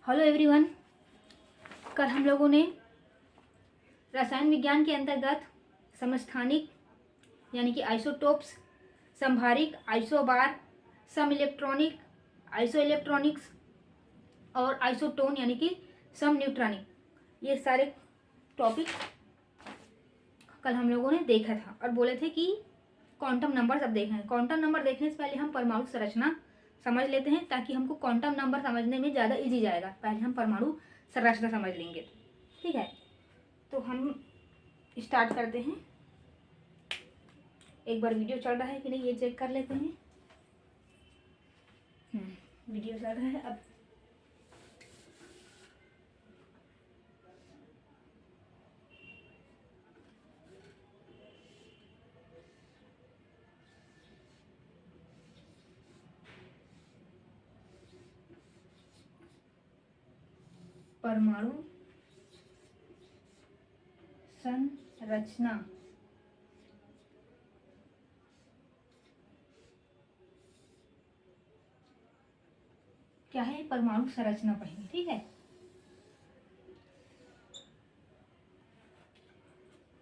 Hello everyone. कल हम लोगों ने रसायन विज्ञान के अंतर्गत समस्थानिक यानी कि आइसोटोप्स, संभारिक, आइसोबार, सम इलेक्ट्रॉनिक, आइसो इलेक्ट्रॉनिक्स और आइसोटोन यानी कि सम न्यूट्रॉनिक, ये सारे टॉपिक कल हम लोगों ने देखा था और बोले थे कि क्वांटम नंबर सब देखें। क्वांटम नंबर देखने से पहले हम परमाणु संरचना समझ लेते हैं ताकि हमको क्वांटम नंबर समझने में ज़्यादा इजी जाएगा। पहले हम परमाणु संरचना समझ लेंगे, ठीक है। तो हम स्टार्ट करते हैं। एक बार वीडियो चल रहा है कि नहीं ये चेक कर लेते हैं। वीडियो चल रहा है। अब परमाणु संरचना क्या है, परमाणु संरचना पढ़ेंगे, ठीक है।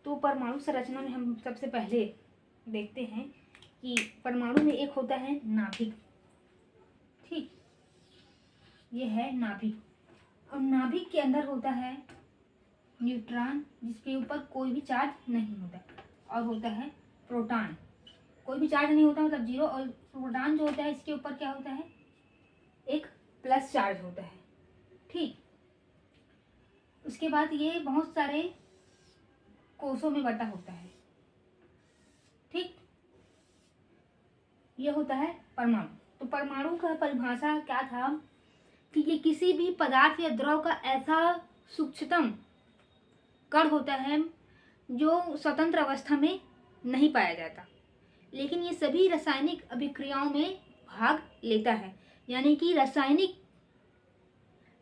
तो परमाणु संरचना में हम सबसे पहले देखते हैं कि परमाणु में एक होता है नाभिक, ठीक। ये है नाभिक और नाभिक के अंदर होता है न्यूट्रॉन जिसके ऊपर कोई भी चार्ज नहीं होता, और होता है प्रोटॉन, कोई भी चार्ज नहीं होता मतलब जीरो। और प्रोटॉन जो होता है इसके ऊपर क्या होता है, एक प्लस चार्ज होता है, ठीक। उसके बाद ये बहुत सारे कोषों में बटा होता है, ठीक। ये होता है परमाणु। तो परमाणु का परिभाषा क्या था कि ये किसी भी पदार्थ या द्रव का ऐसा सूक्ष्मतम कण होता है जो स्वतंत्र अवस्था में नहीं पाया जाता, लेकिन ये सभी रासायनिक अभिक्रियाओं में भाग लेता है। यानी कि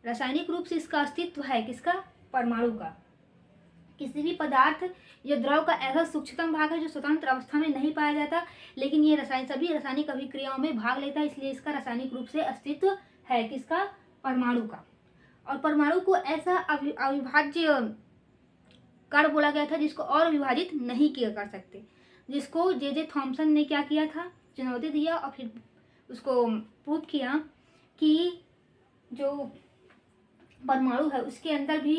रासायनिक रूप से इसका अस्तित्व है, किसका, परमाणु का। किसी भी पदार्थ या द्रव का ऐसा सूक्ष्मतम भाग है जो स्वतंत्र अवस्था में नहीं पाया जाता, लेकिन ये सभी रासायनिक अभिक्रियाओं में भाग लेता है, इसलिए इसका रासायनिक रूप से अस्तित्व है, किसका, परमाणु का। और परमाणु को ऐसा अविभाज्य कण बोला गया था जिसको और विभाजित नहीं किया कर सकते, जिसको जे थॉमसन ने क्या किया था, चुनौती दिया और फिर उसको प्रूव किया कि जो परमाणु है उसके अंदर भी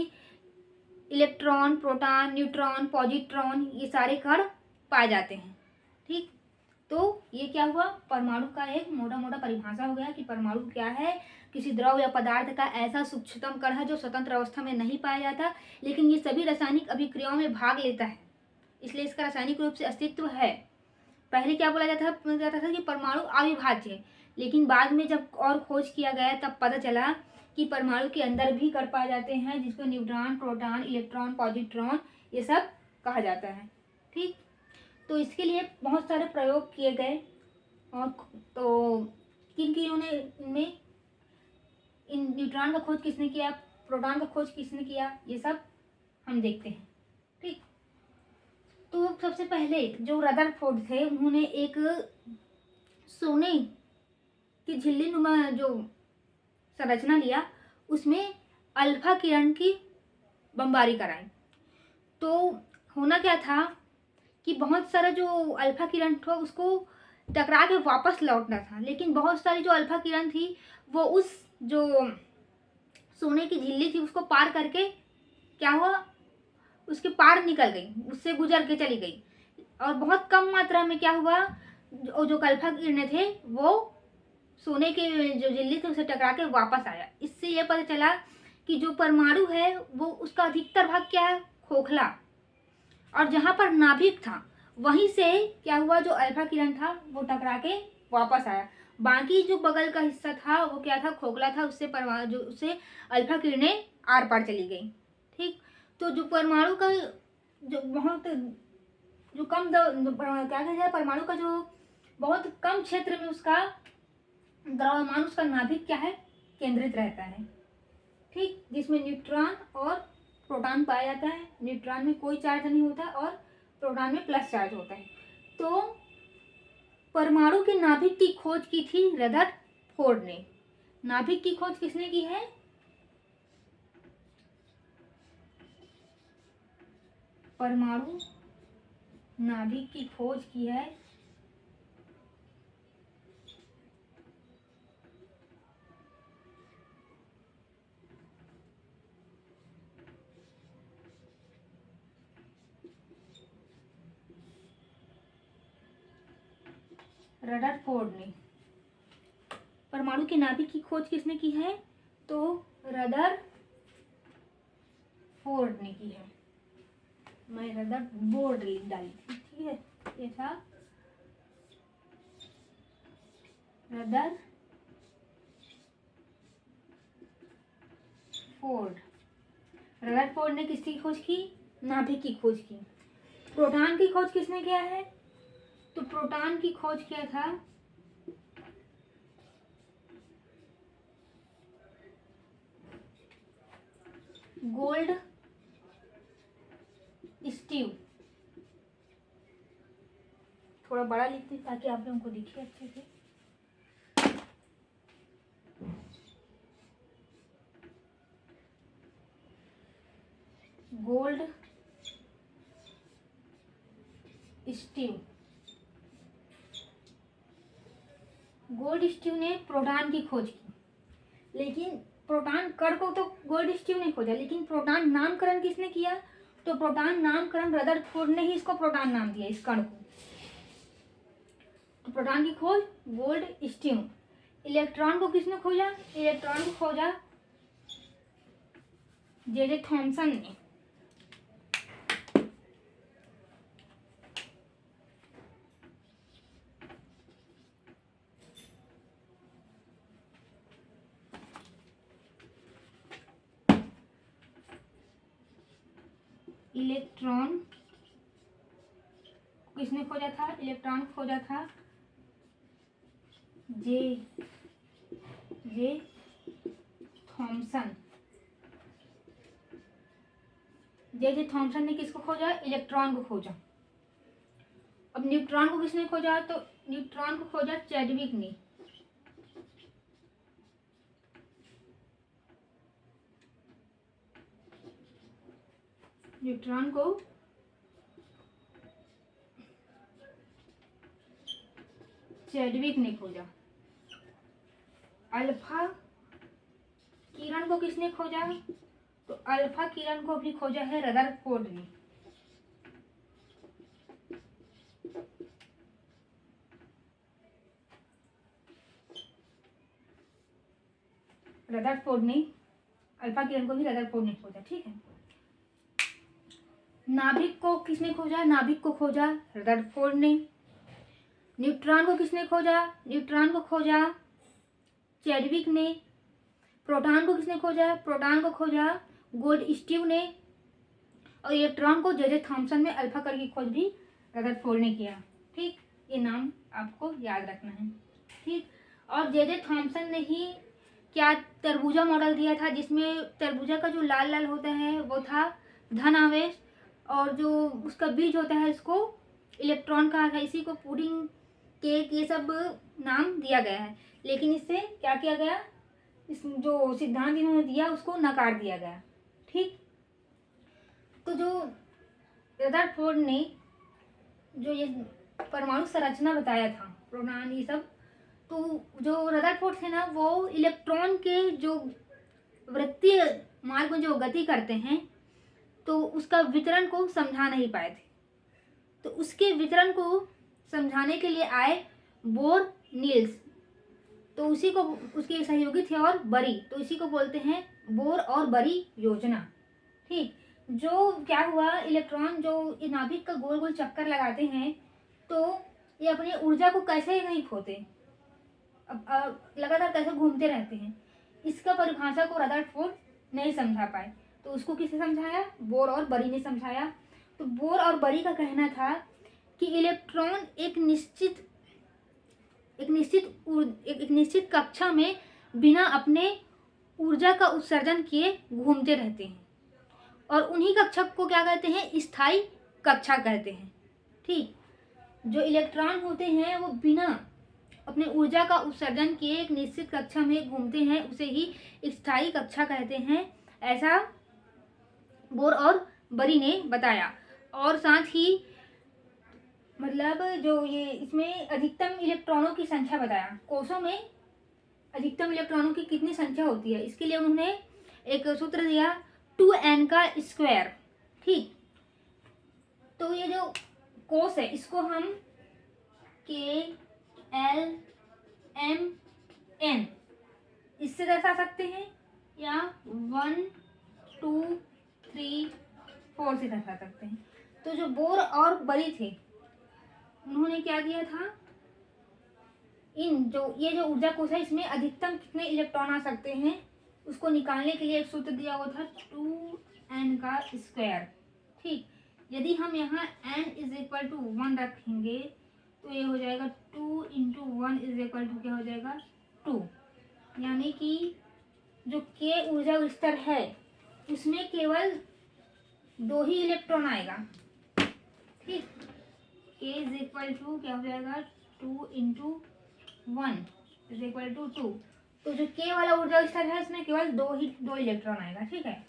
इलेक्ट्रॉन, प्रोटॉन, न्यूट्रॉन, पॉजिट्रॉन, ये सारे कण पाए जाते हैं, ठीक। तो ये क्या हुआ, परमाणु का एक मोटा मोटा परिभाषा हो गया कि परमाणु क्या है, किसी द्रव या पदार्थ का ऐसा सूक्ष्मतम कण है जो स्वतंत्र अवस्था में नहीं पाया जाता, लेकिन ये सभी रासायनिक अभिक्रियाओं में भाग लेता है, इसलिए इसका रासायनिक रूप से अस्तित्व है। पहले क्या बोला जाता था कि परमाणु अविभाज्य है, लेकिन बाद में जब और खोज किया गया तब पता चला कि परमाणु के अंदर भी कण पाए जाते हैं जिसको न्यूट्रॉन, प्रोटॉन, इलेक्ट्रॉन, पॉजिट्रॉन ये सब कहा जाता है, ठीक। तो इसके लिए बहुत सारे प्रयोग किए गए, और तो किन ने इनमें इन न्यूट्रॉन का खोज किसने किया, प्रोटॉन का खोज किसने किया, ये सब हम देखते हैं, ठीक। तो सबसे पहले जो रदरफोर्ड थे उन्होंने एक सोने की झिल्ली नुमा जो संरचना लिया, उसमें अल्फा किरण की बमबारी कराई। तो होना क्या था कि बहुत सारा जो अल्फा किरण था उसको टकरा के वापस लौटना था, लेकिन बहुत सारी जो अल्फा किरण थी वो उस जो सोने की झिल्ली थी उसको पार करके क्या हुआ, उसके पार निकल गई, उससे गुजर के चली गई, और बहुत कम मात्रा में क्या हुआ, जो अल्फा किरणें थे वो सोने के जो झिल्ली थी उसे टकरा के वापस आया। इससे यह पता चला कि जो परमाणु है वो उसका अधिकतर भाग क्या है, खोखला, और जहाँ पर नाभिक था वहीं से क्या हुआ, जो अल्फा किरण था वो टकरा के वापस आया। बाकी जो बगल का हिस्सा था वो क्या था, खोखला था, उससे अल्फा किरणें आर पार चली गई, ठीक। तो जो परमाणु का जो बहुत जो कम क्या कहते हैं, परमाणु का जो बहुत कम क्षेत्र में उसका द्रव्यमान, उसका नाभिक क्या है, केंद्रित रहता है, ठीक, जिसमें न्यूट्रॉन और प्रोटॉन पाया जाता है। न्यूट्रॉन में कोई चार्ज नहीं होता और प्रोटॉन में प्लस चार्ज होता है। तो परमाणु के नाभिक की खोज की थी रदरफोर्ड ने। नाभिक की खोज किसने की है, परमाणु नाभिक की खोज की है रदरफोर्ड ने। परमाणु के नाभिक की खोज किसने की है? तो रदरफोर्ड ने की है। मैं रदरफोर्ड लिख डाली थी, ठीक है, ये था रदरफोर्ड। रदरफोर्ड ने किसकी खोज की? नाभिक की खोज की। प्रोटॉन की खोज किसने किया है? तो प्रोटॉन की खोज किया था गोल्ड स्टीव। थोड़ा बड़ा लिखती ताकि आप लोगों को दिखे अच्छे से। Gold Steve. गोल्ड स्टीव ने प्रोटॉन की खोज की, लेकिन प्रोटॉन कण को तो गोल्ड स्टीव ने खोजा, लेकिन प्रोटॉन नामकरण किसने किया? तो प्रोटॉन नामकरण रदरफोर्ड ने ही इसको प्रोटॉन नाम दिया, इस कण को। तो प्रोटॉन की खोज गोल्ड स्टीव। इलेक्ट्रॉन को किसने खोजा? इलेक्ट्रॉन को खोजा जे थॉमसन ने। इलेक्ट्रॉन किसने खोजा था? इलेक्ट्रॉन खोजा था जे थॉमसन। जे थॉमसन ने किसको खोजा? इलेक्ट्रॉन को खोजा। अब न्यूट्रॉन को किसने खोजा? तो न्यूट्रॉन को खोजा चैडविक ने। न्यूट्रॉन को चैडविक ने खोजा। अल्फा किरण को किसने खोजा? तो अल्फा किरण को भी खोजा है रदरफोर्ड ने। रदरफोर्ड ने अल्फा किरण को भी रदरफोर्ड ने खोजा, ठीक है। नाभिक को किसने खोजा? नाभिक को खोजा रदरफोर्ड ने। न्यूट्रॉन को किसने खोजा? न्यूट्रॉन को खोजा चैडविक ने। प्रोटॉन को किसने खोजा? प्रोटॉन को खोजा गोल्ड स्टीव ने। और इलेक्ट्रॉन को जे थॉमसन में अल्फा कण की खोज भी रदरफोर्ड ने किया, ठीक। ये नाम आपको याद रखना है, ठीक। और जे थॉमसन ने ही क्या तरबूजा मॉडल दिया था, जिसमें तरबूजा का जो लाल लाल होता है वो था धन आवेश, और जो उसका बीज होता है इसको इलेक्ट्रॉन कहा था। इसी को पुडिंग, केक, ये सब नाम दिया गया है। लेकिन इससे क्या किया गया? इस जो सिद्धांत इन्होंने दिया उसको नकार दिया गया, ठीक। तो जो रदरफोर्ड ने जो ये परमाणु संरचना बताया था, प्रोटॉन ये सब, तो जो रदरफोर्ड थे ना, वो इलेक्ट्रॉन के जो वृत्तीय मार्ग में जो गति करते हैं तो उसका वितरण को समझा नहीं पाए थे। तो उसके वितरण को समझाने के लिए आए बोर नील्स। तो उसी को, उसके सहयोगी थे और बरी, तो इसी को बोलते हैं बोर और बरी योजना, ठीक। जो क्या हुआ, इलेक्ट्रॉन जो इस नाभिक का गोल गोल चक्कर लगाते हैं तो ये अपनी ऊर्जा को कैसे नहीं खोते, अब लगातार कैसे घूमते रहते हैं, इसका परिभाषा को रदरफोर्ड नहीं समझा पाए। तो उसको किसने समझाया? बोर और बरी ने समझाया। तो बोर और बरी का कहना था कि इलेक्ट्रॉन एक निश्चित कक्षा में बिना अपने ऊर्जा का उत्सर्जन किए घूमते रहते हैं, और उन्हीं कक्षा को क्या कहते हैं? स्थायी कक्षा कहते हैं, ठीक। जो इलेक्ट्रॉन होते हैं वो बिना अपने ऊर्जा का उत्सर्जन किए एक निश्चित कक्षा में घूमते हैं, उसे ही स्थायी कक्षा कहते हैं, ऐसा बोर और बरी ने बताया। और साथ ही मतलब जो ये इसमें अधिकतम इलेक्ट्रॉनों की संख्या बताया, कोषों में अधिकतम इलेक्ट्रॉनों की कितनी संख्या होती है, इसके लिए उन्होंने एक सूत्र दिया 2n का स्क्वायर। ठीक, तो ये जो कोष है इसको हम KLMN इससे दर्शा सकते हैं या 1 2 3 4 से दर्शा सकते हैं। तो जो बोर और बरी थे उन्होंने क्या दिया था, ये जो ऊर्जा कोष है इसमें अधिकतम कितने इलेक्ट्रॉन आ सकते हैं उसको निकालने के लिए एक सूत्र दिया हुआ था 2n का स्क्वायर। ठीक, यदि हम यहाँ n इज इक्वल टू 1 रखेंगे तो ये हो जाएगा 2 इंटू 1 इज इक्वल टू क्या हो जाएगा 2, यानी कि जो k ऊर्जा स्तर है उसमें केवल 2 ही इलेक्ट्रॉन आएगा। ठीक, k इज इक्वल टू क्या हो जाएगा 2 इंटू 1 इज इक्वल टू 2। तो जो k वाला ऊर्जा स्तर है उसमें केवल 2 इलेक्ट्रॉन आएगा। ठीक है,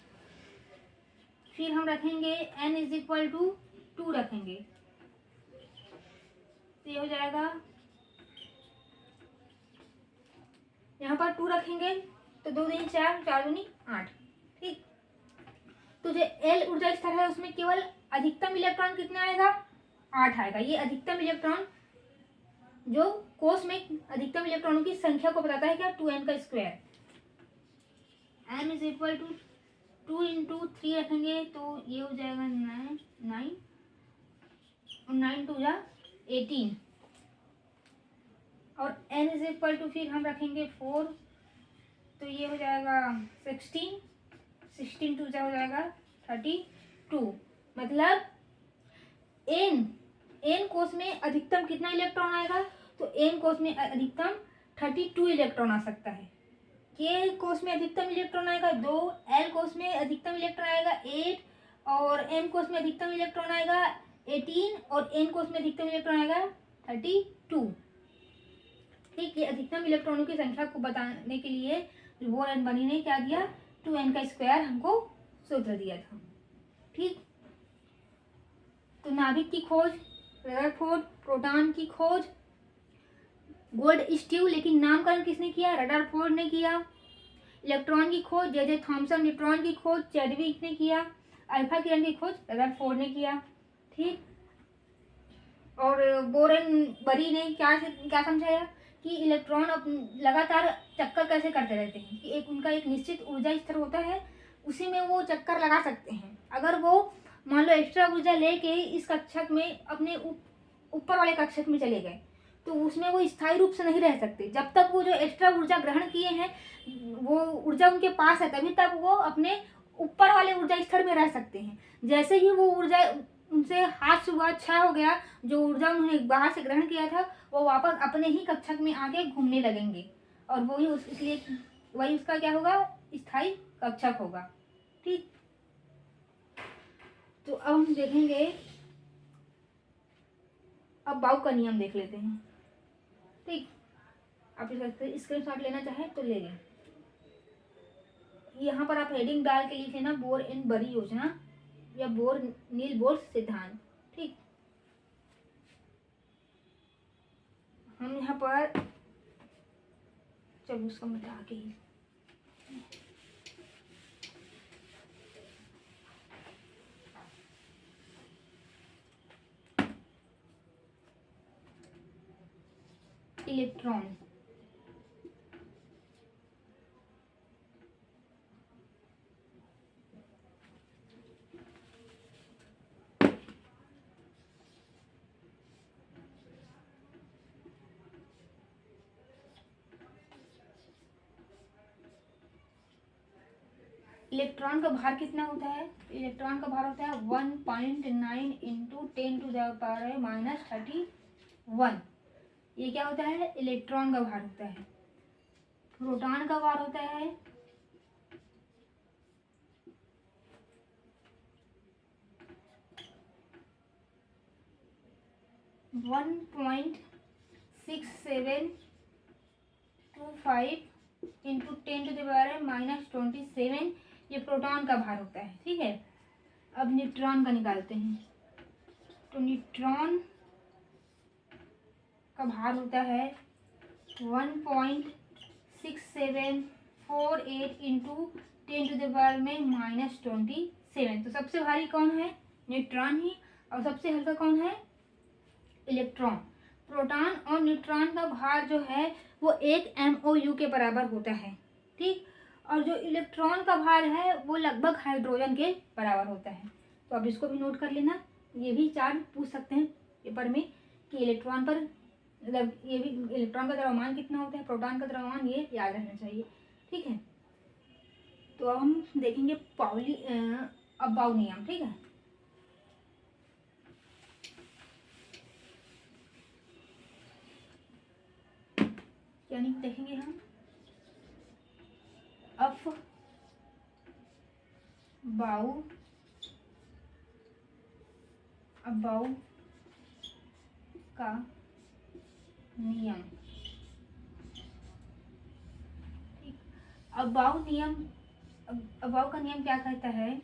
फिर हम रखेंगे n इज इक्वल टू 2 रखेंगे तो ये हो जाएगा, यहाँ पर 2 रखेंगे तो 2 दूनी 4, 4 दूनी 8। ठीक, तो जो L ऊर्जा स्तर है उसमें केवल अधिकतम इलेक्ट्रॉन कितना आएगा 8 आएगा। ये अधिकतम इलेक्ट्रॉन जो कोष में अधिकतम इलेक्ट्रॉनों की संख्या को बताता है क्या 2n का square. m is equal to 2 into 3 रखेंगे तो ये हो जाएगा 9 और 9 टू जा 18 और n इज इक्वल टू फिर हम रखेंगे 4 तो ये हो जाएगा 16 टू जा हो जाएगा 32। मतलब n कोष में अधिकतम कितना इलेक्ट्रॉन आएगा, तो n कोष में अधिकतम 32 इलेक्ट्रॉन आ सकता है। k कोष में अधिकतम इलेक्ट्रॉन आएगा 2, l कोष में अधिकतम इलेक्ट्रॉन आएगा 8 और m कोष में अधिकतम इलेक्ट्रॉन आएगा 18 और n कोष में अधिकतम इलेक्ट्रॉन आएगा 32। ठीक, ये अधिकतम इलेक्ट्रॉनों की संख्या को बताने के लिए बोर एंड बरी ने क्या दिया 2n का स्क्वायर हमको सूत्र दिया था। ठीक, तो नाभिक की खोज, रदरफोर्ड, प्रोटॉन की खोज, गोल्ड स्टीव, लेकिन नामकरण किसने किया, रदरफोर्ड ने किया। इलेक्ट्रॉन की खोज जे थॉमसन, न्यूट्रॉन की खोज चैडविक ने किया, अल्फा किरण की खोज रदरफोर्ड ने किया। ठीक, और बोर एंड बरी ने क्या समझाया कि इलेक्ट्रॉन लगातार चक्कर कैसे करते रहते हैं, कि उनका एक निश्चित ऊर्जा स्तर होता है उसी में वो चक्कर लगा सकते हैं। अगर वो मान लो एक्स्ट्रा ऊर्जा लेके इस कक्षक में अपने ऊपर वाले कक्षक में चले गए तो उसमें वो स्थायी रूप से नहीं रह सकते। जब तक वो जो एक्स्ट्रा ऊर्जा ग्रहण किए हैं वो ऊर्जा उनके पास है तभी तक वो अपने ऊपर वाले ऊर्जा स्तर में रह सकते हैं। जैसे ही वो ऊर्जा उनसे हाथ से हुआ, क्षय हो गया, जो ऊर्जा उन्होंने बाहर से ग्रहण किया था वो वापस अपने ही कक्षक में आके घूमने लगेंगे और वही इसलिए वही उसका क्या होगा, स्थायी कक्षक होगा। ठीक, तो अब हम देखेंगे, अब बाउ का नियम देख लेते हैं। ठीक, आप स्क्रीनशॉट लेना चाहें तो ले लें। यहाँ पर आप हेडिंग डाल के लिखे ना बोर एंड बरी योजना या नील बोर सिद्धांत। ठीक, हम यहाँ पर चलो उसको मिटा के ही इलेक्ट्रॉन, इलेक्ट्रॉन का भार कितना होता है, इलेक्ट्रॉन का भार होता है 1.9 इंटू 10 टू द पावर -31। ये क्या होता है, इलेक्ट्रॉन का भार होता है। प्रोटॉन का भार होता है 1.6725 इंटू 10 टू द पावर -27। ये प्रोटॉन का भार होता है। ठीक है, अब न्यूट्रॉन का निकालते हैं। तो न्यूट्रॉन का भार होता है 1.6748 इंटू 10⁻⁻27। तो सबसे भारी कौन है? न्यूट्रॉन ही। और सबसे हल्का कौन है? इलेक्ट्रॉन। प्रोटॉन और न्यूट्रॉन का भार जो है वो 1 MOU के बराबर होता है, ठीक। और जो इलेक्ट्रॉन का भार है वो लगभग हाइड्रोजन के बराबर होता है। तो अब इसको भी नोट कर लेना। ये भी चार्ज पूछ सकते हैं पेपर में कि इलेक्ट्रॉन पर, मतलब ये भी इलेक्ट्रॉन का द्रव्यमान कितना होता है, प्रोटॉन का द्रव्यमान, ये याद रहना चाहिए, ठीक है। तो अब हम देखेंगे पाउली अबाउ नियम, ठीक है। यानी देखेंगे हम अबाउ का नियम, ठीक। अबाउ का नियम क्या कहता है?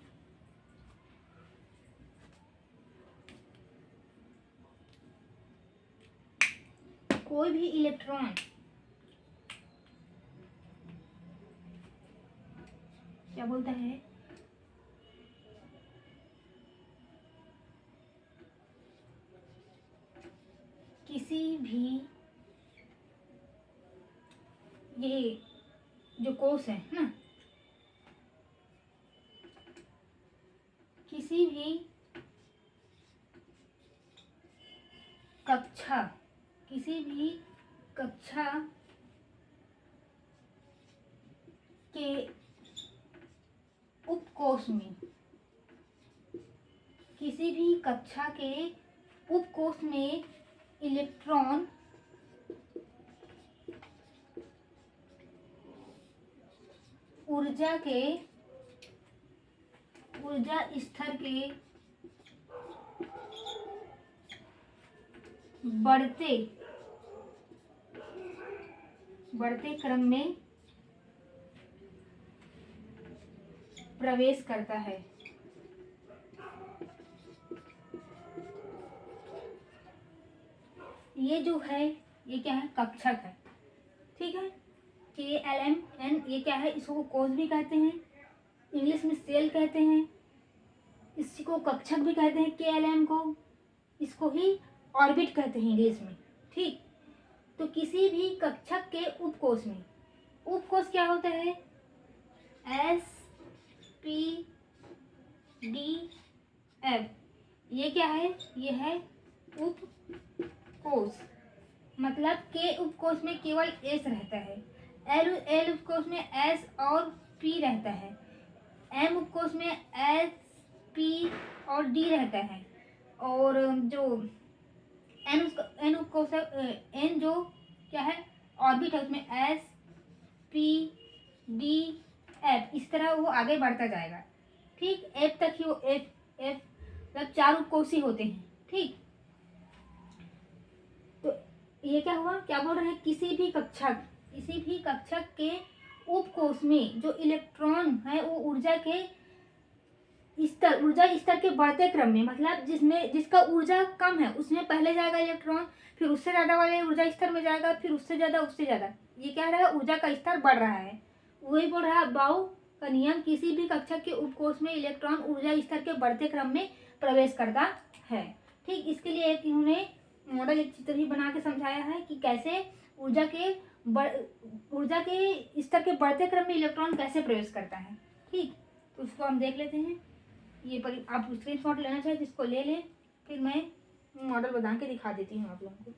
कोई भी इलेक्ट्रॉन क्या बोलता है? किसी भी, ये जो कोश है ना, किसी भी कक्षा के उपकोश में, किसी भी कक्षा के उपकोश में इलेक्ट्रॉन ऊर्जा स्तर के बढ़ते क्रम में प्रवेश करता है। ये जो है ये क्या है? कक्षक है, ठीक है। KLMN ये क्या है? इसको कोश भी कहते हैं, इंग्लिश में सेल कहते हैं, इसको कक्षक भी कहते हैं KLM को, इसको ही ऑर्बिट कहते हैं इंग्लिश में, ठीक। तो किसी भी कक्षक के उपकोश में, उपकोश क्या होता है? SPDF, ये क्या है? ये है उपकोश। मतलब के उपकोश में केवल S रहता है, L उपकोश में S और P रहता है, M उपकोश में S, P और D रहता है, और जो N उपकोश है, N जो क्या है? ऑर्बिट है, उसमें S, P, D, F, इस तरह वो आगे बढ़ता जाएगा, ठीक। F तक ही वो F मतलब 4 उपकोश ही होते हैं, ठीक। तो ये क्या हुआ? क्या बोल रहे हैं? किसी भी कक्षक के उपकोश में जो इलेक्ट्रॉन है वो ऊर्जा स्तर के बढ़ते क्रम में, मतलब जिसका ऊर्जा कम है उसमें पहले जाएगा इलेक्ट्रॉन, फिर उससे ज्यादा वाले ऊर्जा स्तर में जाएगा, फिर उससे ज्यादा। ये क्या रहा है? ऊर्जा का स्तर बढ़ रहा है। वही बोल रहा है बाउ का नियम, किसी भी कक्षक के उपकोश में इलेक्ट्रॉन ऊर्जा स्तर के बढ़ते क्रम में प्रवेश करता है, ठीक। इसके लिए एक इन्होंने मॉडल, एक चित्र भी बना के समझाया है कि कैसे ऊर्जा के स्तर के बढ़ते क्रम में इलेक्ट्रॉन कैसे प्रवेश करता है, ठीक। तो उसको हम देख लेते हैं। ये पर आप स्क्रीनशॉट लेना चाहे जिसको ले लें, फिर मैं मॉडल बना के दिखा देती हूँ आप लोगों को।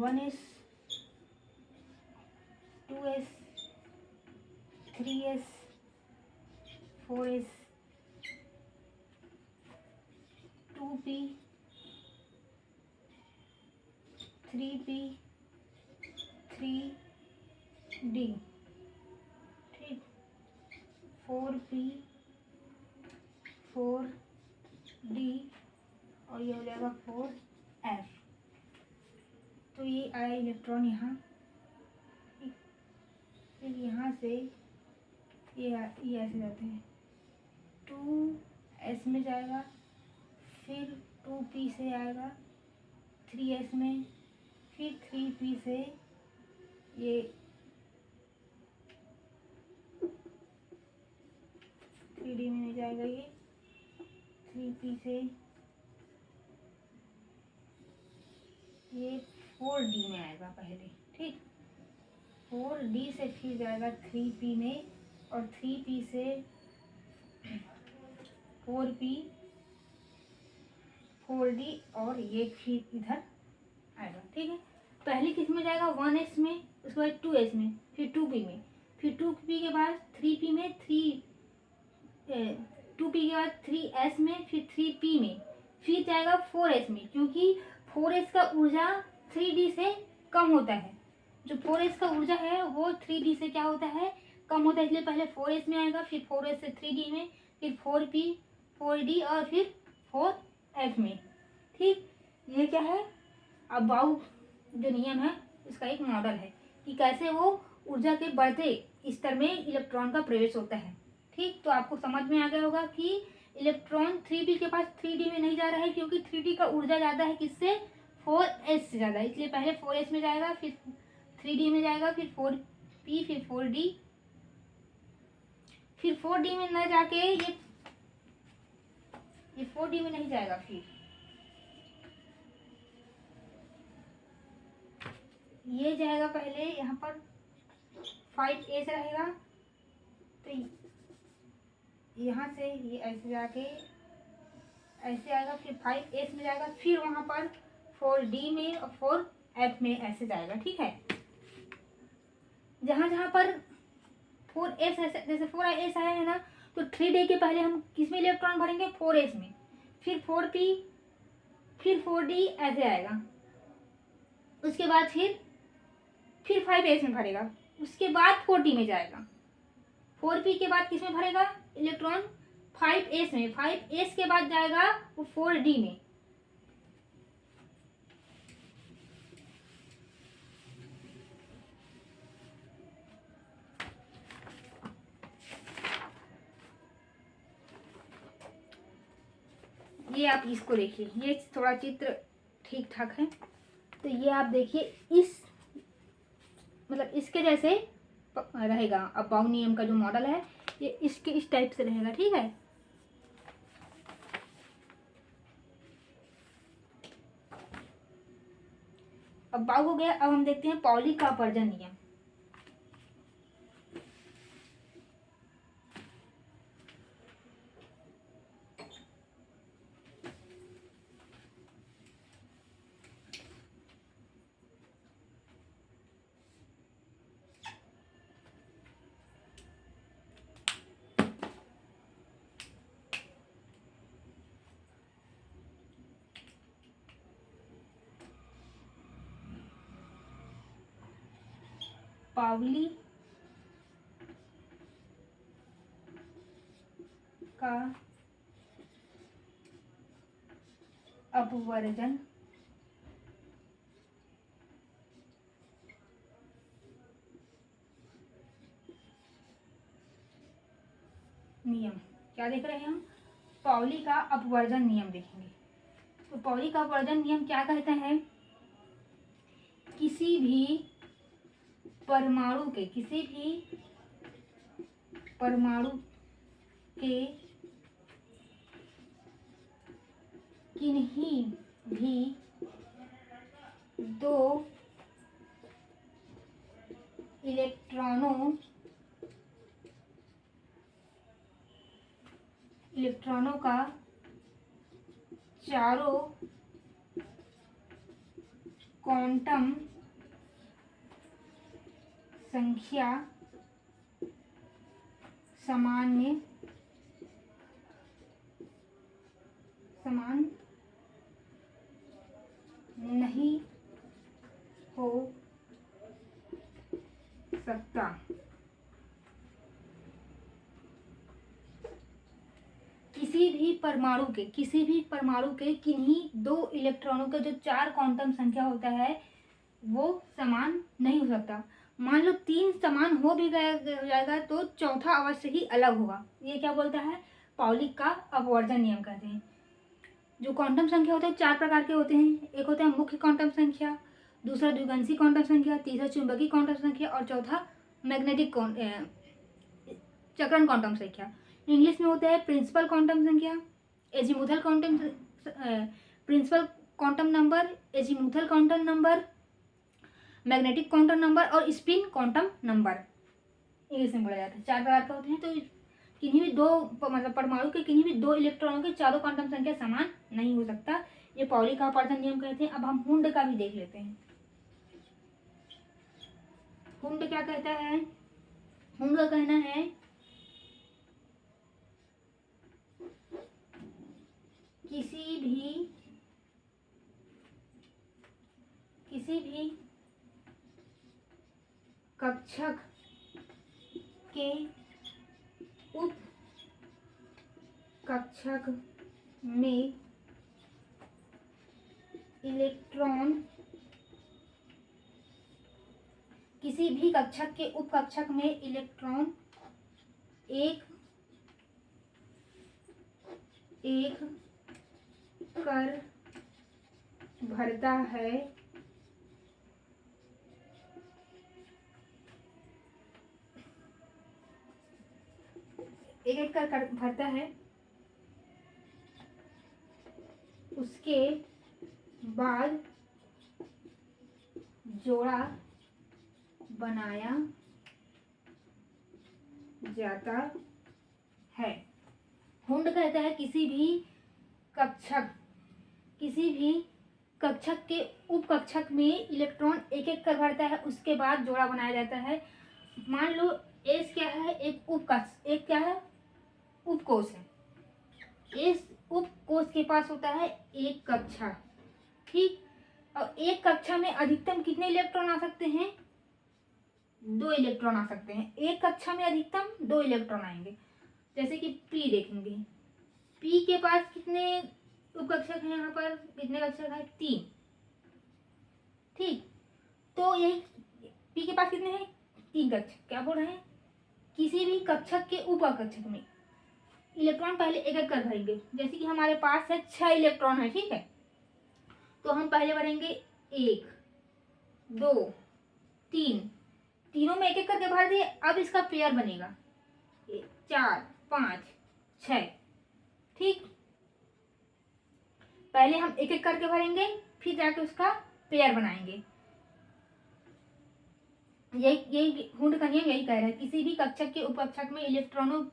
1s 2s 3s 4s 2p 3p 3d, ठीक, 4p 4d और ये हो जाएगा 4f। तो ये आया इलेक्ट्रॉन यहाँ, फिर यहाँ से ये ऐसे जाते हैं, 2s में जाएगा, फिर 2p से आएगा 3s में, फिर 3p से ये 3d में नहीं जाएगा, ये 3p से ये 4d में आएगा पहले, ठीक, 4d से फिर जाएगा 3p में और 3p से 4p 4d और ये फिर इधर आएगा, ठीक है। पहली किस में जाएगा 1s में, उसके बाद 2s में, फिर 2p में, फिर 2p के बाद 3p में, 2p के बाद 3s में, फिर 3p में, फिर जाएगा 4s में, क्योंकि 4s का ऊर्जा 3d से कम होता है। जो 4s का ऊर्जा है वो 3d से क्या होता है, कम होता है, इसलिए पहले 4s में आएगा, फिर 4s से 3d में, फिर 4p 4d और फिर 4f में, ठीक। ये क्या है, अबाउ जो नियम है इसका एक मॉडल है कि कैसे वो ऊर्जा के बढ़ते स्तर में इलेक्ट्रॉन का प्रवेश होता है, ठीक। तो आपको समझ में आ गया होगा कि इलेक्ट्रॉन 3p के पास 3d में नहीं जा रहा है, क्योंकि 3d का ऊर्जा ज़्यादा है किससे, 4s से ज़्यादा, इसलिए पहले 4s में जाएगा, फिर 3d में जाएगा, फिर 4p, फिर 4d, फिर 4d में न जाके ये 4d में नहीं जाएगा, फिर ये जाएगा पहले यहाँ पर 5s रहेगा, तो यहाँ से ये ऐसे जाके ऐसे आएगा, फिर 5s में जाएगा, फिर वहाँ पर 4d में और 4f में ऐसे जाएगा, ठीक है। जहाँ जहाँ पर 4s ऐसे, जैसे 4s आया है ना, तो 3d के पहले हम किस में इलेक्ट्रॉन भरेंगे, 4s में, फिर 4p, फिर 4d ऐसे आएगा, उसके बाद फिर 5s में भरेगा, उसके बाद 4d में जाएगा, 4p के बाद किस में भरेगा इलेक्ट्रॉन, 5s में, 5s के बाद जाएगा वो 4d में, ये आप इसको देखिए, ये थोड़ा चित्र ठीक ठाक है, तो ये आप देखिए इस मतलब इसके जैसे रहेगा। अब बाउ नियम का जो मॉडल है ये इसके इस टाइप से रहेगा, ठीक है। अब बाउ हो गया, अब हम देखते हैं पाउली का अपवर्जन नियम। पाउली का अपवर्जन नियम क्या देख रहे हैं हम, पाउली का अपवर्जन नियम देखेंगे। तो पाउली का अपवर्जन नियम क्या कहता है, किसी भी परमाणु के किन्हीं भी दो इलेक्ट्रॉनों का चारों क्वांटम संख्या सामान्य समान नहीं हो सकता। किसी भी परमाणु के किन्हीं दो इलेक्ट्रॉनों का जो 4 क्वांटम संख्या होता है वो समान नहीं हो सकता। मान लो 3 समान हो भी जाएगा तो चौथा अवश्य ही अलग होगा। ये क्या बोलता है? पाउली का अपवर्जन नियम कहते हैं। जो क्वांटम संख्या होते हैं 4 प्रकार के होते हैं। एक होता है मुख्य क्वांटम संख्या, दूसरा द्विगंशी क्वांटम संख्या, तीसरा चुंबकीय क्वांटम संख्या और चौथा मैग्नेटिक चक्रण क्वांटम संख्या। इंग्लिश में होता है प्रिंसिपल क्वांटम संख्या, azimuthal quantum principal quantum number, azimuthal quantum number, magnetic quantum number और स्पिन क्वांटम नंबर। इंग्लिश में बोला जाता है। 4 प्रकार के होते हैं। तो किन्हीं भी दो मतलब परमाणु के किन्हीं भी 2 इलेक्ट्रॉनों के चारों क्वांटम संख्या समान नहीं हो सकता। ये पाउली का अपवर्जन नियम कहते हैं। अब हम हुंड का भी देख लेते हैं। हुंड क्या कहता है? हुंड का कहना है किसी भी कक्षक के उप कक्षक में इलेक्ट्रॉन किसी भी कक्षक के उप कक्षक में इलेक्ट्रॉन एक कर भरता है एक कर भरता है, उसके बाद जोड़ा बनाया जाता है। हुंड कहता है किसी भी कक्षक के उप कक्षक में इलेक्ट्रॉन एक एक कर भरता है, उसके बाद जोड़ा बनाया जाता है। मान लो एस क्या है? एक क्या है? उपकोष है। इस उपकोष के पास होता है एक कक्षा, ठीक। और एक कक्षा में अधिकतम कितने इलेक्ट्रॉन आ सकते हैं? 2 इलेक्ट्रॉन आ सकते हैं। एक कक्षा में अधिकतम 2 इलेक्ट्रॉन आएंगे। जैसे कि पी देखेंगे, पी के पास कितने उपकक्षक हैं? यहाँ पर कितने कक्षक हैं? 3, ठीक। तो यही पी के पास कितने हैं? 3 कक्षक। क्या बोल रहे हैं? किसी भी कक्षक के उपकक्षक में इलेक्ट्रॉन पहले एक एक कर भरेंगे। जैसे कि हमारे पास है 6 इलेक्ट्रॉन है, ठीक है। तो हम पहले भरेंगे 1, 2, 3, तीनों में एक एक करके भर दिए। अब इसका पेयर बनेगा 4, 5, 6, ठीक। पहले हम एक एक करके भरेंगे, फिर जाके उसका पेयर बनाएंगे। यही हुंड का नियम यही कह रहा है। किसी भी कक्षक के उपकक्षक में इलेक्ट्रॉनों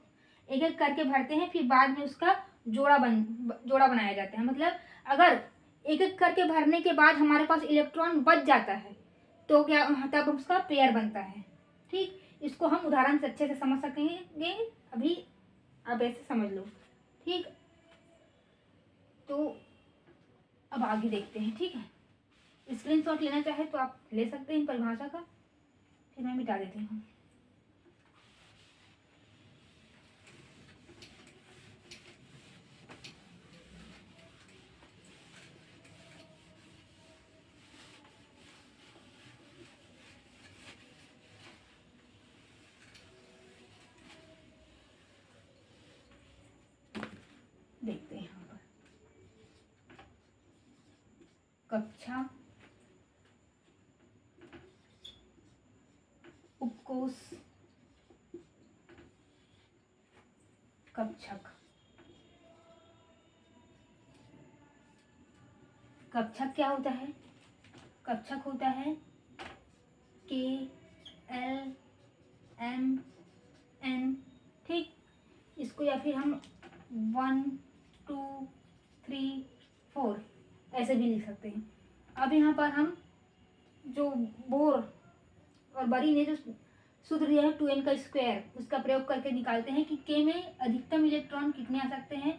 एक एक करके भरते हैं, फिर बाद में उसका जोड़ा बनाया जाता है। मतलब अगर एक एक करके भरने के बाद हमारे पास इलेक्ट्रॉन बच जाता है तो क्या, तब उसका पेयर बनता है, ठीक। इसको हम उदाहरण से अच्छे से समझ सकेंगे। अभी आप ऐसे समझ लो, ठीक। तो अब आगे देखते हैं, ठीक है। स्क्रीनशॉट लेना चाहे तो आप ले सकते हैं परिभाषा का, फिर मैं मिटा देती हूँ। देखते हैं यहाँ पर कक्षा, उपकोष, कक्षक। कक्षक क्या होता है? कक्षक होता है K L M N, ठीक। इसको या फिर हम 1 2 3 4 ऐसे भी लिख सकते हैं। अब यहाँ पर हम जो बोर और बरी ने जो सूत्र दिया है 2n का स्क्वायर, उसका प्रयोग करके निकालते हैं कि k में अधिकतम इलेक्ट्रॉन कितने आ सकते हैं।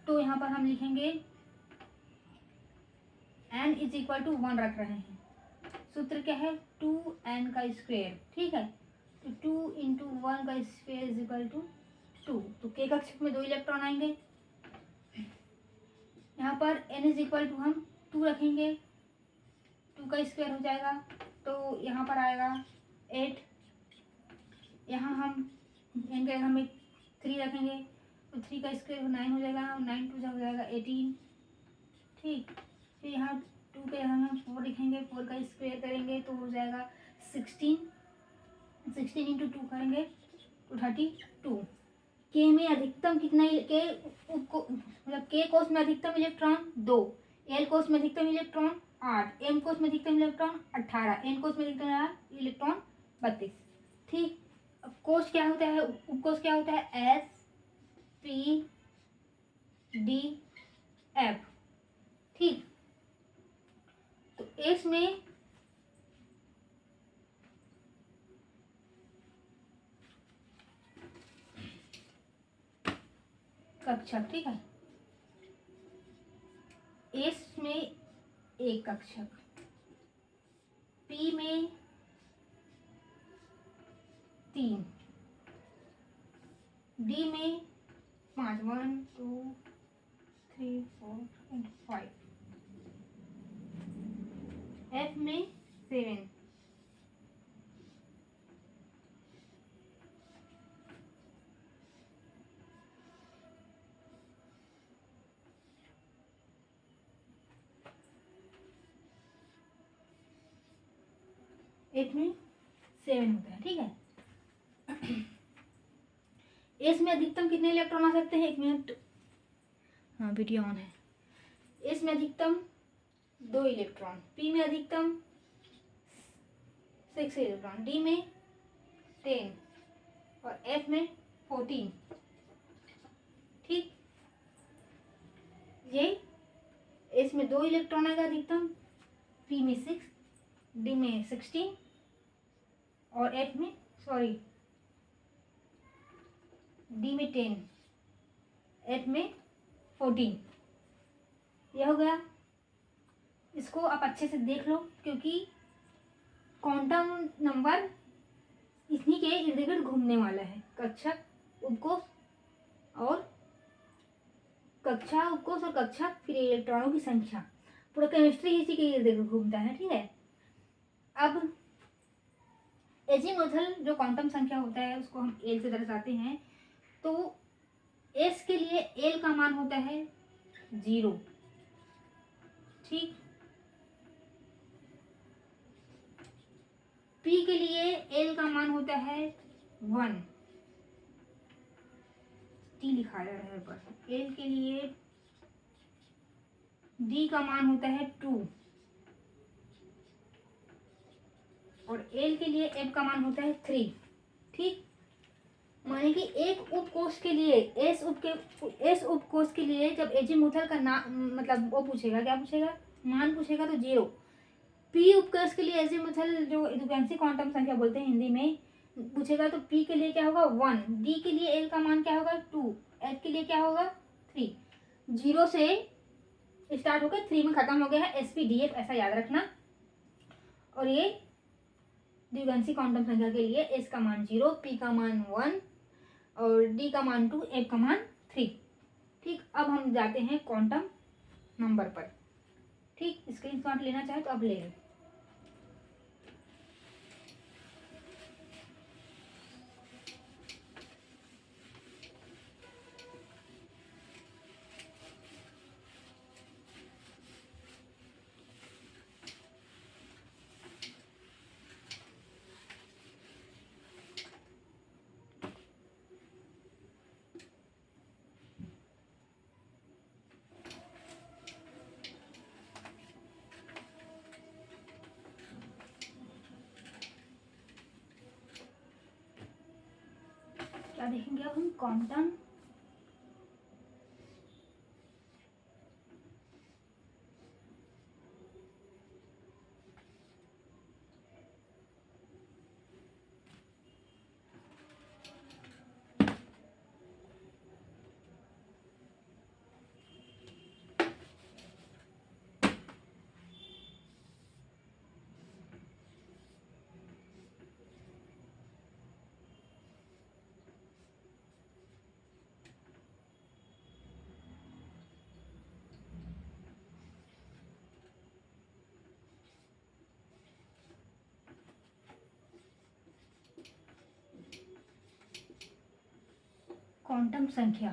तो यहाँ पर हम लिखेंगे n इज इक्वल टू 1 रख रहे हैं। सूत्र क्या है 2n का स्क्वायर, ठीक है। तो 2 इंटू 1 का स्क्वायर इज इक्वल टू 2। तो k कक्षक में 2 इलेक्ट्रॉन आएंगे। यहाँ पर n इज इक्वल टू हम 2 रखेंगे, 2 का स्क्वायर हो जाएगा तो यहाँ पर आएगा 8। यहाँ हम n के हम 3 रखेंगे तो 3 का स्क्वायर 9 हो जाएगा, 9 टू हो जाएगा 18, ठीक। फिर यहाँ 2 के हम 4 लिखेंगे, 4 का स्क्वायर करेंगे तो हो जाएगा 16, 16 इंटू 2 करेंगे तो 32। के में अधिकतम कितना के मतलब के कोष में अधिकतम इलेक्ट्रॉन 2, एल कोष में अधिकतम इलेक्ट्रॉन 8, एम कोष में अधिकतम इलेक्ट्रॉन 18, एन कोष में अधिकतम इलेक्ट्रॉन 32, ठीक। अब कोष क्या होता है, उपकोष क्या होता है, एस पी डी एफ, ठीक। तो एस में कक्षक, ठीक है, एस में एक कक्षक, पी में 3, डी में 5, 1 2 3 4 5, एफ में 7, एफ में 7 होता है, ठीक है। एस में अधिकतम कितने इलेक्ट्रॉन आ सकते हैं, 1 मिनट, हाँ वीडियो ऑन है। एस में अधिकतम 2 इलेक्ट्रॉन, पी में अधिकतम 6 इलेक्ट्रॉन, डी में 10 और एफ में 14, ठीक। ये एस में 2 इलेक्ट्रॉन आएगा अधिकतम, पी में 6, डी में 16 और एफ में डी में 10, एफ में 14। यह हो गया। इसको आप अच्छे से देख लो क्योंकि क्वांटम नंबर इन्हीं के इर्द गिर्द घूमने वाला है, कक्षक, उपकोष और कक्षा, उपकोष और कक्षक, फिर इलेक्ट्रॉनों की संख्या, पूरा केमिस्ट्री इसी के इर्द गिर्द घूमता है, ठीक है। अब एजीमुथल जो क्वांटम संख्या होता है उसको हम एल से दर्शाते हैं। तो एस के लिए एल का मान होता है 0, ठीक। पी के लिए एल का मान होता है 1, टी लिखा जा रहा है पर। एल के लिए डी का मान होता है 2 और एल के लिए एफ का मान होता है 3, ठीक। माने कि एक उपकोष के लिए एस उपकोष के लिए जब एजीमुथल का नाम मतलब वो पूछेगा, क्या पूछेगा, मान पूछेगा तो 0। पी उपकोष के लिए एजीमुथल जो इक्विवेलेंसी क्वांटम संख्या बोलते हैं हिंदी में, पूछेगा तो पी के लिए क्या होगा 1, डी के लिए एल का मान क्या होगा 2, एफ के लिए क्या होगा 3। 0 से स्टार्ट होकर 3 में खत्म हो गया है, एस पी डी एफ, ऐसा याद रखना। और ये द्विघांसी क्वांटम संख्या के लिए एस का मान 0, पी का मान 1 और डी का मान 2, एफ का मान 3, ठीक। अब हम जाते हैं क्वांटम नंबर पर, ठीक। स्क्रीनशॉट लेना चाहे तो अब ले लें। क्या देखेंगे अब हम, क्वांटम क्वांटम संख्या।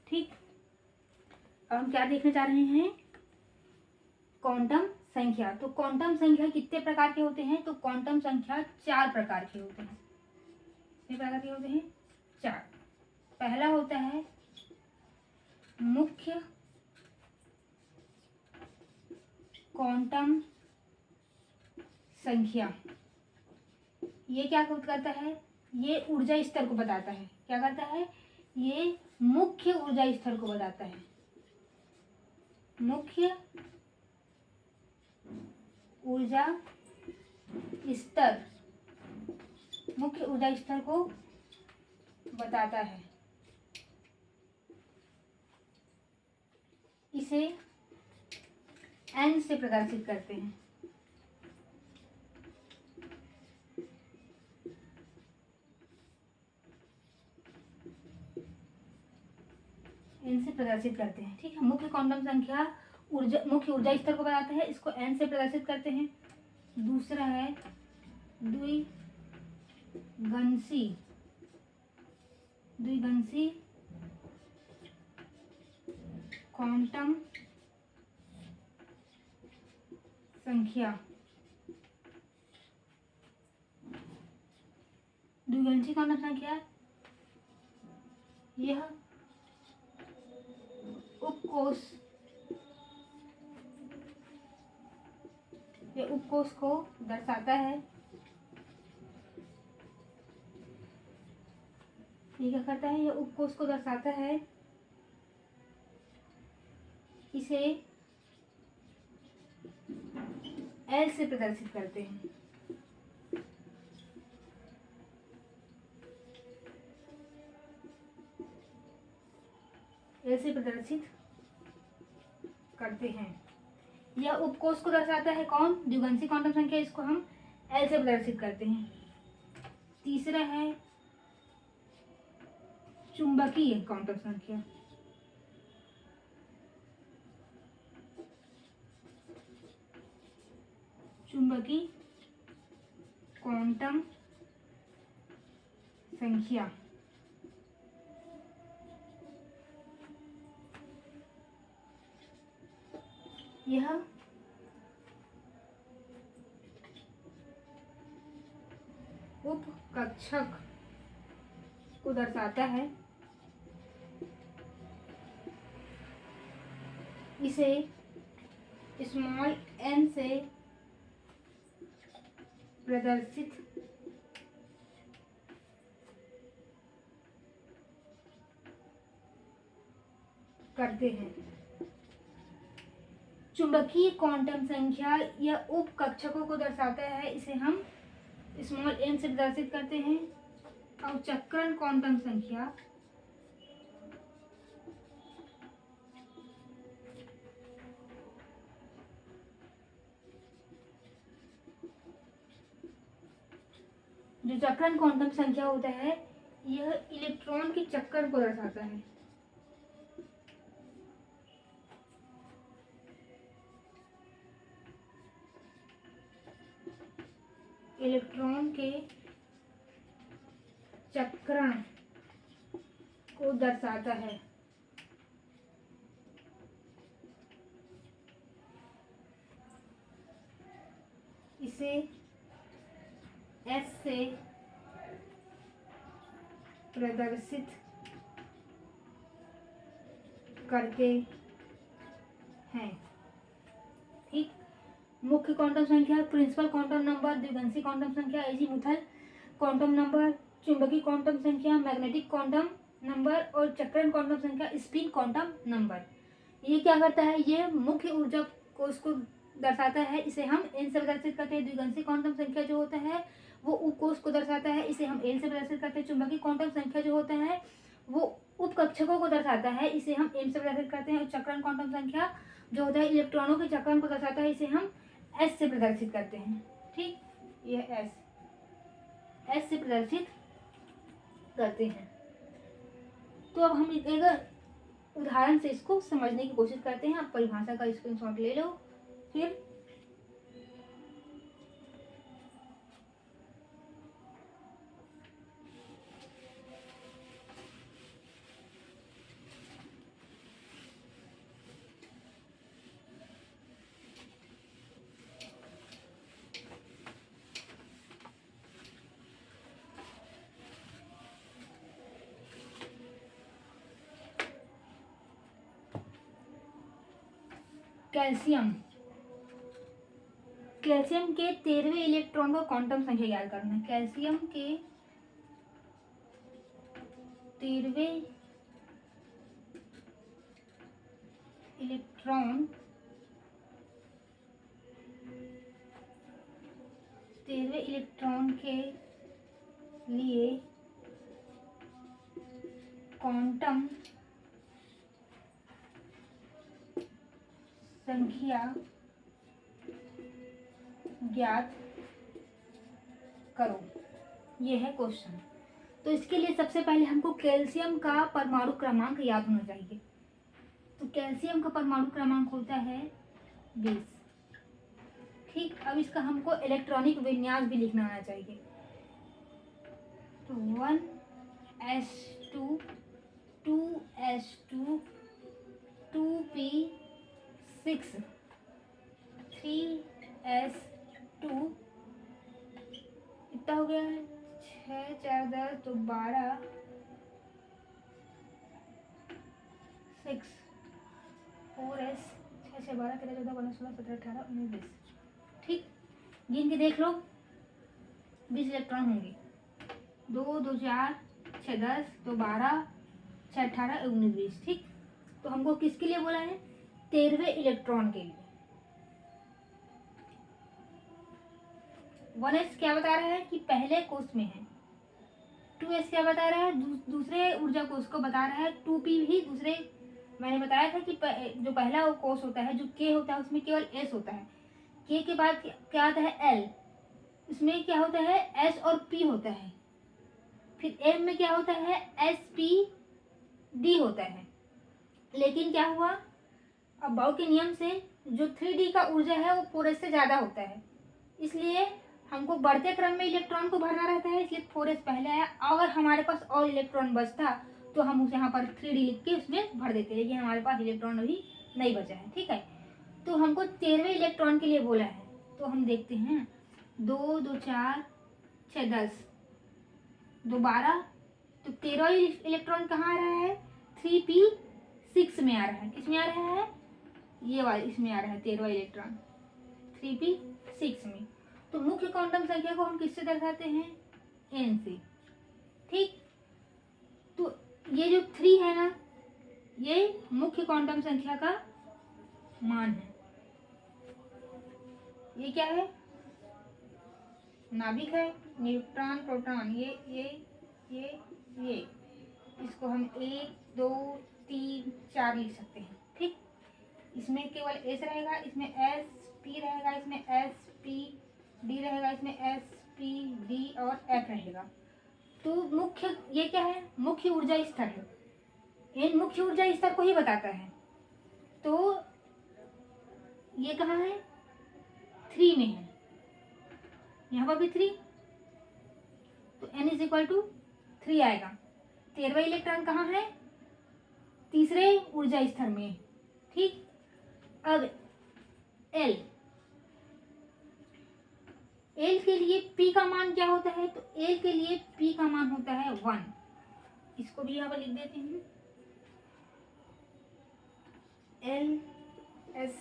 ठीक, अब हम क्या देखने जा रहे हैं, क्वांटम संख्या। तो क्वांटम संख्या कितने प्रकार के होते हैं, तो क्वांटम संख्या 4 प्रकार के होते हैं। कितने प्रकार के होते हैं, 4। पहला होता है मुख्य क्वांटम संख्या। ये क्या करता है, ये ऊर्जा स्तर को बताता है। क्या करता है, ये मुख्य ऊर्जा स्तर को बताता है। मुख्य ऊर्जा स्तर, मुख्य ऊर्जा स्तर को बताता है। इसे n से प्रदर्शित करते हैं। n से प्रदर्शित करते हैं। ठीक है, मुख्य क्वांटम संख्या मुख्य ऊर्जा स्तर को बताते हैं, इसको n से प्रदर्शित करते हैं। दूसरा है द्विगंशी क्वांटम संख्या। द्विगंशी क्वांटम संख्या यह उपकोष को दर्शाता है। ये क्या करता है, यह उपकोष को दर्शाता है। इसे L से प्रदर्शित करते हैं। L से प्रदर्शित करते हैं। यह उपकोष को दर्शाता है कौन, द्विगंशी क्वांटम संख्या, इसको हम L से प्रदर्शित करते हैं। तीसरा है चुंबकीय क्वांटम संख्या। चुंबकीय क्वांटम संख्या यह उपकक्षक को दर्शाता है। इसे स्मॉल n से प्रदर्शित करते हैं। चुंबकीय क्वांटम संख्या यह उपकक्षकों को दर्शाता है, इसे हम स्मॉल n से प्रदर्शित करते हैं। और चक्रण क्वांटम संख्या जो चक्रण क्वांटम संख्या होता है, यह इलेक्ट्रॉन के चक्कर को दर्शाता है। इलेक्ट्रॉन के चक्रण को दर्शाता है। इसे S से प्रदर्शित करते हैं। ठीक, मुख्य क्वांटम संख्या, प्रिंसिपल क्वांटम नंबर, द्विगंशी क्वांटम संख्या, एजीमुथल क्वांटम नंबर, चुंबकीय क्वांटम संख्या, मैग्नेटिक क्वांटम नंबर और चक्रण क्वांटम संख्या, स्पिन क्वांटम नंबर। ये क्या करता है, ये मुख्य ऊर्जा कोष को दर्शाता है, इसे हम n से प्रदर्शित करते हैं। द्विगंशी क्वांटम संख्या जो होता है वो उपकोष को दर्शाता है, इसे हम n से प्रदर्शित करते हैं। चुंबकीय क्वांटम संख्या जो होता है वो उपकक्षकों को दर्शाता है, इसे हम m से प्रदर्शित करते हैं। और चक्रण क्वांटम संख्या जो होता है इलेक्ट्रॉनों के चक्रण को दर्शाता है, इसे हम S से प्रदर्शित करते हैं। ठीक, यह S से प्रदर्शित करते हैं। तो अब हम एक उदाहरण से इसको समझने की कोशिश करते हैं। आप परिभाषा का स्क्रीनशॉट ले लो। फिर कैल्शियम कैल्शियम के 13वें इलेक्ट्रॉन को क्वांटम संख्या याद करना है। कैल्शियम के 13वें इलेक्ट्रॉन के लिए क्वांटम संख्या ज्ञात करो। ये है क्वेश्चन। तो इसके लिए सबसे पहले हमको कैल्शियम का परमाणु क्रमांक याद होना चाहिए। तो कैल्शियम का परमाणु क्रमांक होता है 20। ठीक, अब इसका हमको इलेक्ट्रॉनिक विन्यास भी लिखना आना चाहिए। तो 1s2 2s2 2p6 3s2 इतना हो गया है। 6 4 10 तो 12 6 4s 6 6 12 13 14 15 16 17 18 19 20। ठीक, गिन के देख लो 20 इलेक्ट्रॉन होंगे। 2 2 4 6 10 तो 12 6 18 19 20। ठीक, तो हमको किसके लिए बोला है? 13वें इलेक्ट्रॉन के लिए। 1s क्या बता रहा है कि पहले कोष में है। 2s क्या बता रहा है? दूसरे ऊर्जा कोष को बता रहा है। 2p भी दूसरे, मैंने बताया था कि जो पहला कोष होता है, जो k होता है, उसमें केवल s होता है। k के बाद क्या आता है? l। इसमें क्या होता है? s और p होता है। फिर m में क्या होता है? s p d होता है। लेकिन क्या हुआ, अब बाउ के नियम से जो 3d का ऊर्जा है वो 4s से ज़्यादा होता है, इसलिए हमको बढ़ते क्रम में इलेक्ट्रॉन को भरना रहता है, इसलिए 4s पहले आया। अगर हमारे पास और इलेक्ट्रॉन बचता तो हम उसे यहाँ पर 3d लिख के उसमें भर देते, लेकिन हमारे पास इलेक्ट्रॉन अभी नहीं बचा है। ठीक है, तो हमको 13वें इलेक्ट्रॉन के लिए बोला है। तो हम देखते हैं 2 2 4 6 10 2 12, तो 13वां इलेक्ट्रॉन कहाँ आ रहा है? 3p6 में आ रहा है। किसमें आ रहा है? ये वाला इसमें आ रहा है 13वां इलेक्ट्रॉन 3p6 में। तो मुख्य क्वांटम संख्या को हम किससे दर्शाते हैं? n से। ठीक, तो ये जो 3 है ना, ये मुख्य क्वांटम संख्या का मान है। ये क्या है? नाभिक है, न्यूट्रॉन प्रोटॉन, ये इसको हम 1 2 3 4 लिख सकते हैं। ठीक, इसमें केवल s रहेगा, इसमें s p रहेगा, इसमें s p d रहेगा, इसमें s p d और f रहेगा। तो मुख्य, ये क्या है? मुख्य ऊर्जा स्तर है। ये मुख्य ऊर्जा स्तर को ही बताता है। तो ये कहाँ है? 3 में है, यहाँ पर भी 3, तो n इज इक्वल टू 3 आएगा। 13वां इलेक्ट्रॉन कहाँ है? तीसरे ऊर्जा स्तर में। ठीक, अब L के लिए P का मान क्या होता है? तो L के लिए P का मान होता है 1। इसको भी यहाँ पर लिख देते हैं। L S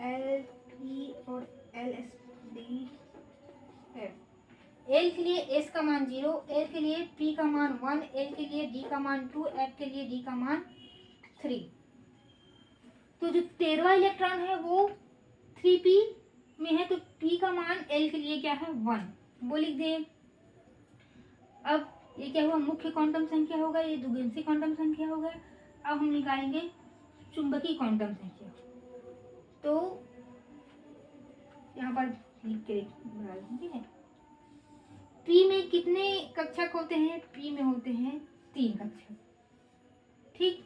L P और L S D F। L के लिए S का मान 0, L के लिए P का मान 1, L के लिए D का मान 2, F के लिए D का मान 3। तो जो 13वां इलेक्ट्रॉन है वो 3p में है, तो p का मान L के लिए क्या है? 1, वो लिख दे। अब ये क्या हुआ? मुख्य क्वांटम संख्या होगा, ये द्विगुणित क्वांटम संख्या होगा। अब हम निकालेंगे चुंबकीय क्वांटम संख्या। तो यहाँ पर लिख के बना लेंगे। p में कितने कक्षक होते हैं? p में होते हैं 3 कक्षक। ठीक,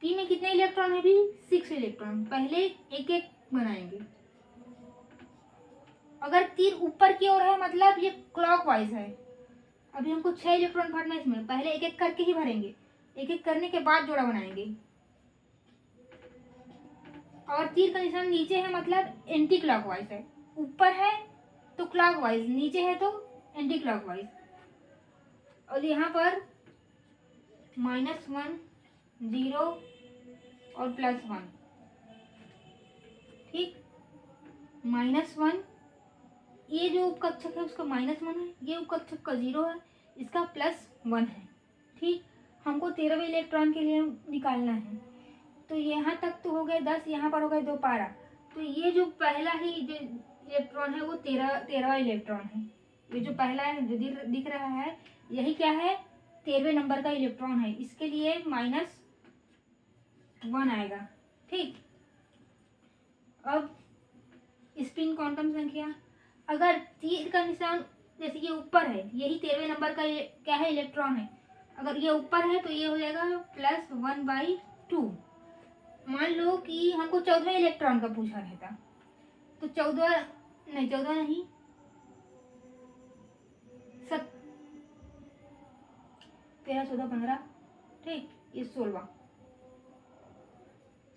p में कितने इलेक्ट्रॉन है? भी 6 इलेक्ट्रॉन। पहले एक एक बनाएंगे। अगर तीर ऊपर की ओर है मतलब ये क्लॉकवाइज है। अभी हमको 6 इलेक्ट्रॉन भरना है इसमें, पहले एक एक करके ही भरेंगे, एक एक करने के बाद जोड़ा बनाएंगे। और तीर का निशान नीचे है मतलब एंटी क्लॉकवाइज है। ऊपर है तो क्लॉकवाइज, नीचे है तो एंटी क्लॉकवाइज। और यहाँ पर -1 0 और +1 ठीक, -1, ये जो उपकक्षक है उसका -1 है, ये उपकक्षक का 0 है, इसका +1 है। ठीक, हमको 13वें इलेक्ट्रॉन के लिए निकालना है। तो यहाँ तक तो हो गए 10, यहाँ पर हो गए 2 पारा। तो ये जो पहला ही जो इलेक्ट्रॉन है वो 13वां इलेक्ट्रॉन है। ये जो पहला है जो दिख रहा है, यही क्या है, 13वें नंबर का इलेक्ट्रॉन है। इसके लिए -1 आएगा। ठीक, अब स्पिन क्वांटम संख्या, अगर तीर का निशान जैसे ये ऊपर है, यही 13वें नंबर का ये क्या है, इलेक्ट्रॉन है। अगर ये ऊपर है तो ये हो जाएगा +1/2। मान लो कि हमको 14वें इलेक्ट्रॉन का पूछा रहता, तो 14 नहीं, 14 नहीं, 13, 14, 15, ठीक, ये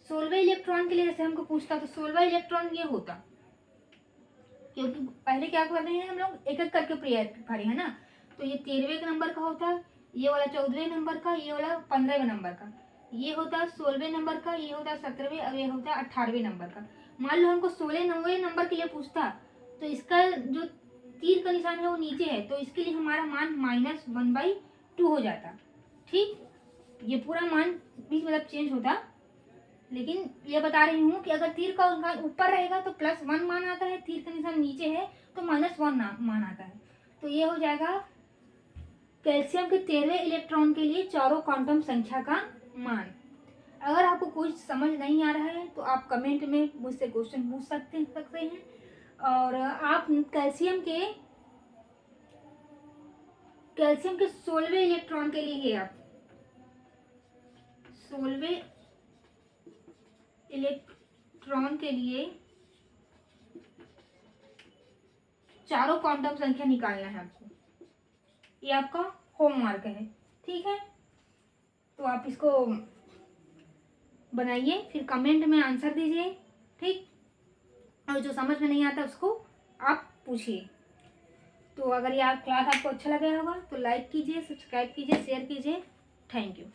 16वें इलेक्ट्रॉन के लिए जैसे हमको पूछता तो 16वां इलेक्ट्रॉन ये होता, क्योंकि पहले क्या कर रहे हैं हम लोग, एक एक करके प्रयास कर रहे हैं ना। तो ये 13वें नंबर का होता, ये वाला 14वें नंबर का, ये वाला 15वें नंबर का, ये होता 16वें नंबर का, ये होता 17वें, और ये होता 18वें नंबर का। मान लो हमको 16-9वें नंबर के लिए पूछता, तो इसका जो तीर का निशान है वो नीचे है, तो इसके लिए हमारा मान -1/2 हो जाता। ठीक, ये पूरा मान भी मतलब चेंज होता, लेकिन ये बता रही हूँ कि अगर तीर का निशान ऊपर रहेगा तो +1 मान आता है, तीर का निशान नीचे है तो -1 मान आता है। तो ये हो जाएगा कैल्शियम के 13वें इलेक्ट्रॉन के लिए चारों क्वांटम संख्या का मान। अगर आपको कुछ समझ नहीं आ रहा है तो आप कमेंट में मुझसे क्वेश्चन पूछ सकते हैं। और आप कैल्शियम के 16वें इलेक्ट्रॉन के लिए आप 16वें इलेक्ट्रॉन के लिए चारों क्वांटम संख्या निकालना है आपको, ये आपका होमवर्क है। ठीक है, तो आप इसको बनाइए, फिर कमेंट में आंसर दीजिए। ठीक, और जो समझ में नहीं आता उसको आप पूछिए। तो अगर ये क्लास आपको अच्छा लगा होगा तो लाइक कीजिए, सब्सक्राइब कीजिए, शेयर कीजिए। Thank you.